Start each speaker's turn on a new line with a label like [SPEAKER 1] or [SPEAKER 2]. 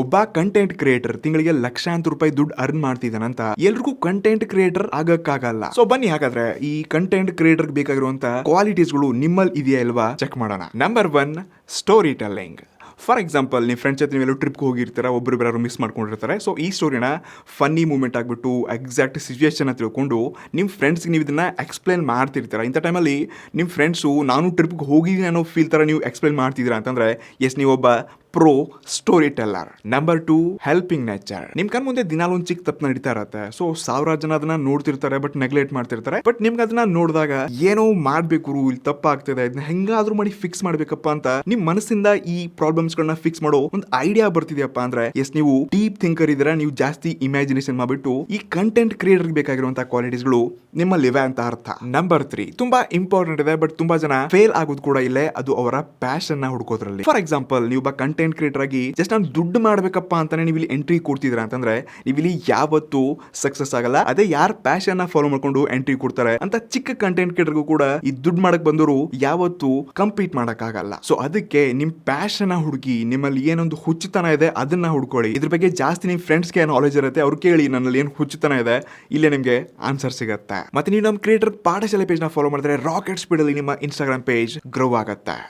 [SPEAKER 1] ಒಬ್ಬ content creator ತಿಂಗಳಿಗೆ ಲಕ್ಷಾಂತರ ರೂಪಾಯಿ ದುಡ್ಡು ಅರ್ನ್ ಮಾಡ್ತಿದ್ದಾನಂತ ಎಲ್ರಿಗೂ ಕಂಟೆಂಟ್ ಕ್ರಿಯೇಟರ್ ಆಗಕ್ಕಾಗಲ್ಲ. ಸೊ ಬನ್ನಿ ಹಾಗಾದ್ರೆ ಈ ಕಂಟೆಂಟ್ ಕ್ರಿಯೇಟರ್ ಬೇಕಾಗಿರುವಂತ ಕ್ವಾಲಿಟೀಸ್ಗಳು ನಿಮ್ಮಲ್ಲಿ ಇದೆಯಾ ಇಲ್ವಾ ಚೆಕ್ ಮಾಡೋಣ. Number 1, story telling. For example ನೀವು ಫ್ರೆಂಡ್ಸ್ ಜೊತೆ ನೀವೆಲ್ಲೂ ಟ್ರಿಪ್ಗೆ ಹೋಗಿರ್ತಾರೆ, ಒಬ್ಬರು ಮಿಸ್ ಮಾಡ್ಕೊಂಡಿರ್ತಾರೆ. ಸೊ ಈ ಸ್ಟೋರಿನ ಫನ್ನಿ ಮೂಮೆಂಟ್ ಆಗಿಬಿಟ್ಟು ಎಕ್ಸಾಕ್ಟ್ ಸಿಚುವೇಶನ್ ತಿಳ್ಕೊಂಡು ನಿಮ್ಮ ಫ್ರೆಂಡ್ಸ್ಗೆ ನೀವು ಇದನ್ನ ಎಕ್ಸ್ಪ್ಲೇನ್ ಮಾಡ್ತಿರ್ತೀರ. ಇಂಥ ಟೈಮಲ್ಲಿ ನಿಮ್ಮ ಫ್ರೆಂಡ್ಸು ನಾನು ಟ್ರಿಪ್ಗೆ ಹೋಗಿದ್ದೀನಿ ಅನ್ನೋ ಫೀಲ್ ಥರ ನೀವು ಎಕ್ಸ್ಪ್ಲೇನ್ ಮಾಡ್ತಿದ್ದೀರಾ ಅಂತಂದ್ರೆ ಎಸ್ ನೀವೊಬ್ಬ pro storyteller. Number 2, helping nature. ನಿಮ್ ಕಣ್ ಮುಂದೆ ದಿನಾಲು ಒಂದು ಚಿಕ್ಕ ತಪ್ಪು ನಡೀತಾ ಇರತ್ತೆ. ಸೊ ಸಾವಿರಾರು ಜನ ಅದನ್ನ ನೋಡ್ತಿರ್ತಾರೆ, ಬಟ್ ನೆಗ್ಲೆಕ್ಟ್ ಮಾಡ್ತಿರ್ತಾರೆ. ಬಟ್ ನಿಮ್ಗೆ ಅದನ್ನ ನೋಡಿದಾಗ ಏನೋ ಮಾಡ್ಬೇಕು, ಇಲ್ಲಿ ತಪ್ಪಾಗ್ತಿದೆ, ಇದನ್ನ ಹೆಂಗಾದ್ರೂ ಮಾಡಿ ಫಿಕ್ಸ್ ಮಾಡ್ಬೇಕಪ್ಪ ಅಂತ ನಿಮ್ ಮನಸ್ಸಿಂದ ಈ ಪ್ರಾಬ್ಲಮ್ಸ್ ಗಳನ್ನ ಫಿಕ್ಸ್ ಮಾಡೋ ಒಂದು ಐಡಿಯಾ ಬರ್ತಿದ್ಯಪ್ಪ ಅಂದ್ರೆ ಎಸ್ ನೀವು ಡೀಪ್ ಥಿಂಕರ್ ಇದ್ರೆ, ನೀವು ಜಾಸ್ತಿ ಇಮ್ಯಾಜಿನೇಷನ್ ಮಾಡ್ಬಿಟ್ಟು ಈ ಕಂಟೆಂಟ್ ಕ್ರಿಯೇಟರ್ ಬೇಕಾಗಿರುವಂತಹ ಕ್ವಾಲಿಟೀಸ್ಗಳು ನಿಮ್ಮಲ್ಲಿವೆ ಅಂತ ಅರ್ಥ. ನಂಬರ್ 3 ತುಂಬಾ ಇಂಪಾರ್ಟೆಂಟ್ ಇದೆ, ಬಟ್ ತುಂಬಾ ಜನ ಫೇಲ್ ಆಗೋದು ಕೂಡ ಇಲ್ಲೇ, ಅದು ಅವರ ಪ್ಯಾಷನ್ ನ ಹುಡುಕೋದ್ರಲ್ಲಿ. ಫಾರ್ ಎಕ್ಸಾಂಪಲ್ ನೀವು ಒಬ್ಬ ಕಂಟೆಂಟ್ ಕ್ರಿಯೇಟರ್ ಆಗಿ ಜಸ್ಟ್ ನಾನು ದುಡ್ಡು ಮಾಡ್ಬೇಕಪ್ಪ ಅಂತಾನೆ ನೀವು ಇಲ್ಲಿ ಎಂಟ್ರಿ ಕೊಡ್ತಿದ್ರ ಅಂತಂದ್ರೆ ನೀವು ಇಲ್ಲಿ ಯಾವತ್ತೂ ಸಕ್ಸಸ್ ಆಗಲ್ಲ. ಅದೇ ಯಾರು ಪ್ಯಾಷನ್ ನ ಫಾಲೋ ಮಾಡ್ಕೊಂಡು ಎಂಟ್ರಿ ಕೊಡ್ತಾರೆ ಅಂತ ಚಿಕ್ಕ ಕಂಟೆಂಟ್ ಕ್ರಿಯೇಟರ್ಗೂ ಕೂಡ ಈ ದುಡ್ಡು ಮಾಡಕ್ ಬಂದವರು ಯಾವತ್ತೂ ಕಂಪೀಟ್ ಮಾಡಕ್ ಆಗಲ್ಲ. ಸೊ ಅದಕ್ಕೆ ನಿಮ್ ಪ್ಯಾಷನ್ ಹುಡುಕಿ, ನಿಮ್ಮಲ್ಲಿ ಏನೊಂದು ಹುಚ್ಚುತನ ಇದೆ ಅದನ್ನ ಹುಡ್ಕೊಳ್ಳಿ. ಇದ್ರ ಬಗ್ಗೆ ಜಾಸ್ತಿ ನಿಮ್ ಫ್ರೆಂಡ್ಸ್ಗೆ ನಾಲೆಜ್ ಇರುತ್ತೆ, ಅವ್ರು ಕೇಳಿ ನನ್ನಲ್ಲಿ ಏನು ಹುಚ್ಚುತನ ಇದೆ, ಇಲ್ಲೇ ನಿಮ್ಗೆ ಆನ್ಸರ್ ಸಿಗುತ್ತೆ. ಮತ್ತೆ ನೀವು ನಮ್ಮ ಕ್ರಿಯೇಟರ್ ಪಾಠಶಾಲೆ ಪೇಜ್ ನ ಫಾಲೋ ಮಾಡಿದ್ರೆ ರಾಕೆಟ್ ಸ್ಪೀಡ್ ಅಲ್ಲಿ ನಿಮ್ಮ ಇನ್ಸ್ಟಾಗ್ರಾಮ್ ಪೇಜ್ ಗ್ರೋ ಆಗುತ್ತೆ.